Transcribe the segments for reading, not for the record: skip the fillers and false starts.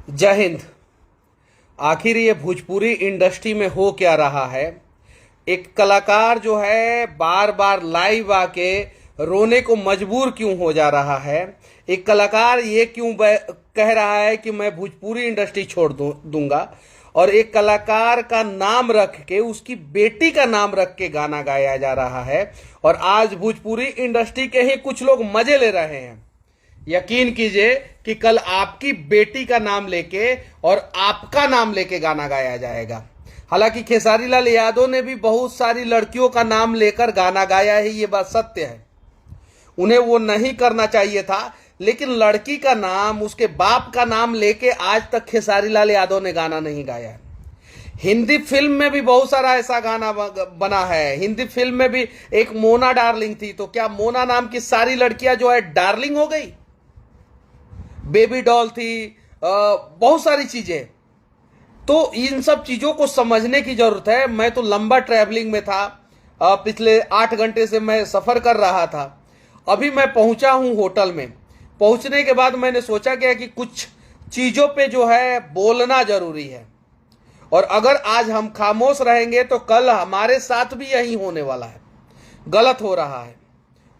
जय हिंद। आखिर ये भोजपुरी इंडस्ट्री में हो क्या रहा है? एक कलाकार जो है बार बार लाइव आके रोने को मजबूर क्यों हो जा रहा है? एक कलाकार ये क्यों कह रहा है कि मैं भोजपुरी इंडस्ट्री छोड़ दूंगा, और एक कलाकार का नाम रख के, उसकी बेटी का नाम रख के गाना गाया जा रहा है, और आज भोजपुरी इंडस्ट्री के ही कुछ लोग मजे ले रहे हैं। यकीन कीजिए कि कल आपकी बेटी का नाम लेके और आपका नाम लेके गाना गाया जाएगा। हालांकि खेसारी लाल यादव ने भी बहुत सारी लड़कियों का नाम लेकर गाना गाया है, ये बात सत्य है। उन्हें वो नहीं करना चाहिए था, लेकिन लड़की का नाम, उसके बाप का नाम लेके आज तक खेसारी लाल यादव ने गाना नहीं गाया है। हिंदी फिल्म में भी बहुत सारा ऐसा गाना बना है। हिंदी फिल्म में भी एक मोना डार्लिंग थी, तो क्या मोना नाम की सारी लड़कियां जो है डार्लिंग हो गई? बेबी डॉल थी, बहुत सारी चीजें। तो इन सब चीजों को समझने की जरूरत है। मैं तो लंबा ट्रैवलिंग में था, पिछले 8 घंटे से मैं सफर कर रहा था। अभी मैं पहुंचा हूं होटल में। पहुंचने के बाद मैंने सोचा क्या कि कुछ चीजों पे जो है बोलना जरूरी है, और अगर आज हम खामोश रहेंगे तो कल हमारे साथ भी यही होने वाला है। गलत हो रहा है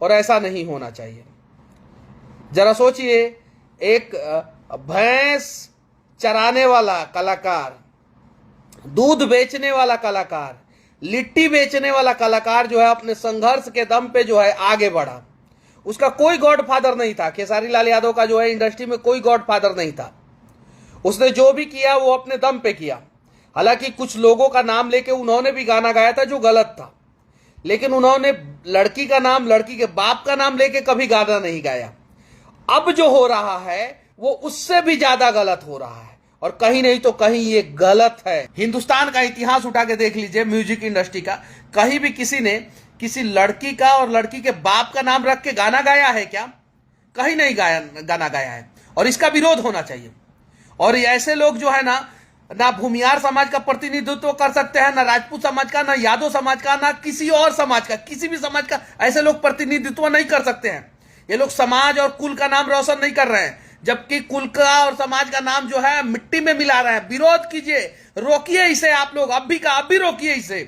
और ऐसा नहीं होना चाहिए। जरा सोचिए, एक भैंस चराने वाला कलाकार, दूध बेचने वाला कलाकार, लिट्टी बेचने वाला कलाकार जो है अपने संघर्ष के दम पे जो है आगे बढ़ा। उसका कोई गॉडफादर नहीं था। खेसारी लाल यादव का जो है इंडस्ट्री में कोई गॉडफादर नहीं था। उसने जो भी किया वो अपने दम पे किया। हालांकि कुछ लोगों का नाम लेके उन्होंने भी गाना गाया था जो गलत था, लेकिन उन्होंने लड़की का नाम, लड़की के बाप का नाम लेके कभी गाना नहीं गाया। अब जो हो रहा है वो उससे भी ज्यादा गलत हो रहा है, और कहीं नहीं तो कहीं ये गलत है। हिंदुस्तान का इतिहास उठा के देख लीजिए, म्यूजिक इंडस्ट्री का, कहीं भी किसी ने किसी लड़की का और लड़की के बाप का नाम रख के गाना गाया है क्या? कहीं नहीं गाना गाया है, और इसका विरोध होना चाहिए। और ऐसे लोग जो है ना भूमियार समाज का प्रतिनिधित्व कर सकते हैं, ना राजपूत समाज का, ना यादव समाज का, ना किसी और समाज का, किसी भी समाज का ऐसे लोग प्रतिनिधित्व नहीं कर सकते हैं। ये लोग समाज और कुल का नाम रोशन नहीं कर रहे हैं, जबकि कुल का और समाज का नाम जो है मिट्टी में मिला रहे हैं। विरोध कीजिए, रोकिए इसे। आप लोग अब भी रोकिए इसे।